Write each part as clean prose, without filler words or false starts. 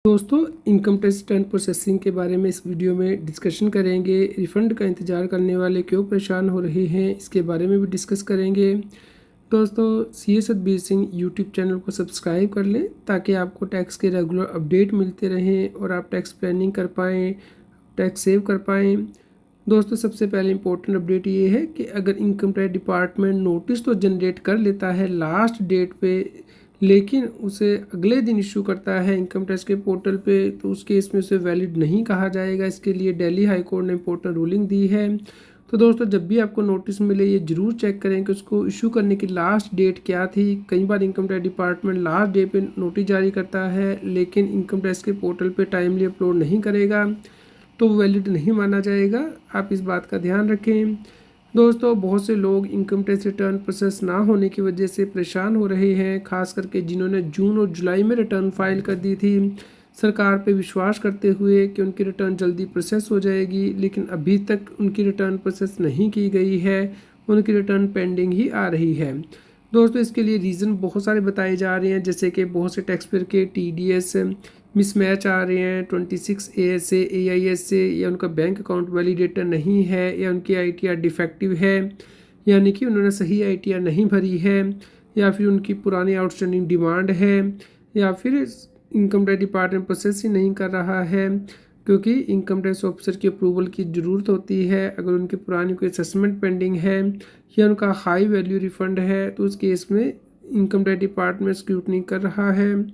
दोस्तों, income tax return processing के बारे में इस वीडियो में डिस्कशन करेंगे। रिफ़ंड का इंतज़ार करने वाले क्यों परेशान हो रहे हैं, इसके बारे में भी डिस्कस करेंगे। दोस्तों, CA Satbir Singh YouTube channel को सब्सक्राइब कर लें ताकि आपको टैक्स के रेगुलर अपडेट मिलते रहें और आप टैक्स प्लानिंग कर पाएँ, टैक्स सेव कर पाएँ। दोस्तों, सबसे पहले इम्पोर्टेंट अपडेट ये है कि अगर इनकम टैक्स डिपार्टमेंट नोटिस तो जनरेट कर लेता है लास्ट डेट पे, लेकिन उसे अगले दिन इशू करता है इनकम टैक्स के पोर्टल पे, तो उस केस में उसे वैलिड नहीं कहा जाएगा। इसके लिए दिल्ली हाई कोर्ट ने इम्पोर्टेंट रूलिंग दी है। तो दोस्तों, जब भी आपको नोटिस मिले ये ज़रूर चेक करें कि उसको इशू करने की लास्ट डेट क्या थी। कई बार income tax department last day पे नोटिस जारी करता है, लेकिन इनकम टैक्स के पोर्टल पे टाइमली अपलोड नहीं करेगा, तो वैलिड नहीं माना जाएगा। आप इस बात का ध्यान रखें। दोस्तों, बहुत से लोग इनकम टैक्स रिटर्न प्रोसेस ना होने की वजह से परेशान हो रहे हैं, खास करके जिन्होंने जून और जुलाई में रिटर्न फाइल कर दी थी सरकार पे विश्वास करते हुए कि उनकी रिटर्न जल्दी प्रोसेस हो जाएगी, लेकिन अभी तक उनकी रिटर्न प्रोसेस नहीं की गई है, उनकी रिटर्न पेंडिंग ही आ रही है। दोस्तों, इसके लिए रीज़न बहुत सारे बताए जा रहे हैं, जैसे कि बहुत से टैक्स पेयर के टीडीएस मिसमैच आ रहे हैं 26 ए से AIS से, या उनका बैंक अकाउंट वैलिडेटर नहीं है, या उनकी ITR डिफेक्टिव है, यानी कि उन्होंने सही ITR नहीं भरी है, या फिर उनकी पुरानी आउटस्टैंडिंग डिमांड है, या फिर इनकम टैक्स डिपार्टमेंट प्रोसेस ही नहीं कर रहा है, क्योंकि इनकम टैक्स ऑफिसर की अप्रूवल की ज़रूरत होती है। अगर उनकी पुरानी कोई असेसमेंट पेंडिंग है या उनका हाई वैल्यू रिफ़ंड है, तो उस केस में इनकम टैक्स डिपार्टमेंट स्क्रूटनी कर रहा है।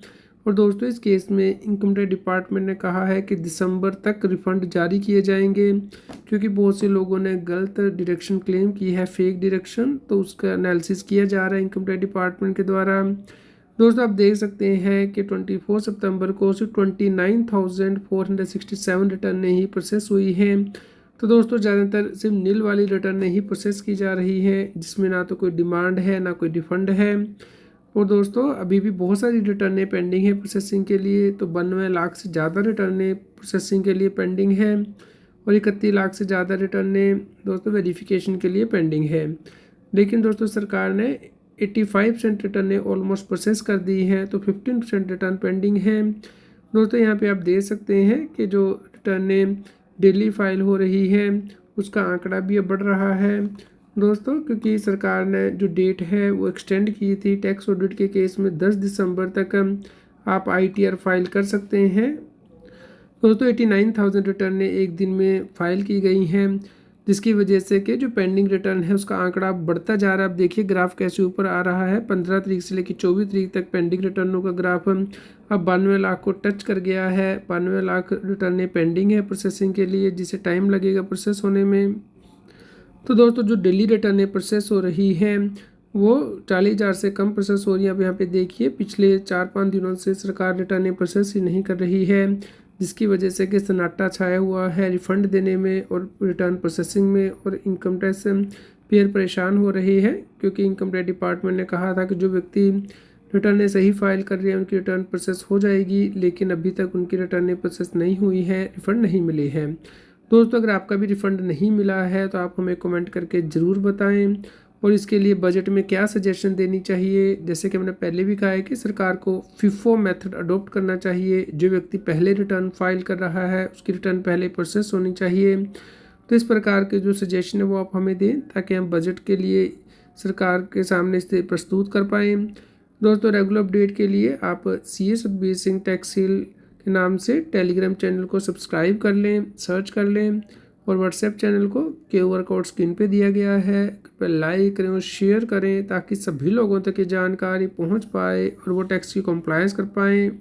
और दोस्तों, इस केस में इनकम टैक्स डिपार्टमेंट ने कहा है कि दिसंबर तक रिफ़ंड जारी किए जाएंगे, क्योंकि बहुत से लोगों ने गलत डिडक्शन क्लेम की है, फेक डिडक्शन, तो उसका एनालिसिस किया जा रहा है इनकम टैक्स डिपार्टमेंट के द्वारा। दोस्तों, आप देख सकते हैं कि 24 सितंबर को सिर्फ 29,467 रिटर्न ही प्रोसेस हुई हैं। तो दोस्तों, ज़्यादातर सिर्फ नील वाली रिटर्न ही प्रोसेस की जा रही हैं, जिसमें ना तो कोई डिमांड है ना कोई रिफ़ंड है। और दोस्तों, अभी भी बहुत सारी रिटर्नें पेंडिंग है प्रोसेसिंग के लिए। तो 92 लाख से ज़्यादा रिटर्नें प्रोसेसिंग के लिए पेंडिंग है, और 31 लाख से ज़्यादा रिटर्नें दोस्तों वेरिफिकेशन के लिए पेंडिंग है। लेकिन दोस्तों, सरकार ने 85% रिटर्नें ऑलमोस्ट प्रोसेस कर दी हैं, तो 15% रिटर्न पेंडिंग है। दोस्तों, यहाँ पे आप देख सकते हैं कि जो रिटर्नें डेली फाइल हो रही है उसका आंकड़ा भी अब बढ़ रहा है। दोस्तों, क्योंकि सरकार ने जो डेट है वो एक्सटेंड की थी टैक्स ऑडिट के केस में, 10 दिसंबर तक आप ITR फाइल कर सकते हैं। दोस्तों, 89,000 रिटर्नें एक दिन में फाइल की गई हैं, जिसकी वजह से कि जो पेंडिंग रिटर्न है उसका आंकड़ा बढ़ता जा रहा है। अब देखिए ग्राफ कैसे ऊपर आ रहा है। 15 तारीख से लेकर 24 तारीख तक पेंडिंग रिटर्नों का ग्राफ अब 92 लाख को टच कर गया है। 92 लाख रिटर्नें पेंडिंग है प्रोसेसिंग के लिए, जिसे टाइम लगेगा प्रोसेस होने में। तो दोस्तों, जो डेली रिटर्नें प्रोसेस हो रही हैं वो 40,000 से कम प्रोसेस हो रही है। अब यहाँ पे देखिए पिछले 4-5 दिनों से सरकार रिटर्नें प्रोसेस ही नहीं कर रही है, जिसकी वजह से कि सन्नाटा छाया हुआ है रिफ़ंड देने में और रिटर्न प्रोसेसिंग में, और इनकम टैक्स पेयर परेशान हो रहे हैं, क्योंकि इनकम टैक्स डिपार्टमेंट ने कहा था कि जो व्यक्ति रिटर्नें सही फाइल कर रहे हैं उनकी रिटर्न प्रोसेस हो जाएगी, लेकिन अभी तक उनकी रिटर्नें प्रोसेस नहीं हुई है, रिफ़ंड नहीं मिले हैं। दोस्तों, अगर आपका भी रिफ़ंड नहीं मिला है तो आप हमें कमेंट करके ज़रूर बताएं, और इसके लिए बजट में क्या सजेशन देनी चाहिए। जैसे कि मैंने पहले भी कहा है कि सरकार को FIFO मेथड अडॉप्ट करना चाहिए। जो व्यक्ति पहले रिटर्न फाइल कर रहा है उसकी रिटर्न पहले प्रोसेस होनी चाहिए। तो इस प्रकार के जो सजेशन है वो आप हमें दें, ताकि हम बजट के लिए सरकार के सामने इसे प्रस्तुत कर पाएँ। दोस्तों, रेगुलर अपडेट के लिए आप CA Satbir Singh tax cell के नाम से टेलीग्राम चैनल को सब्सक्राइब कर लें, सर्च कर लें, और व्हाट्सएप चैनल को QR कोड स्क्रीन पे दिया गया है, कृपया लाइक करें और शेयर करें, ताकि सभी लोगों तक ये जानकारी पहुंच पाए और वो टैक्स की कंप्लायंस कर पाएँ।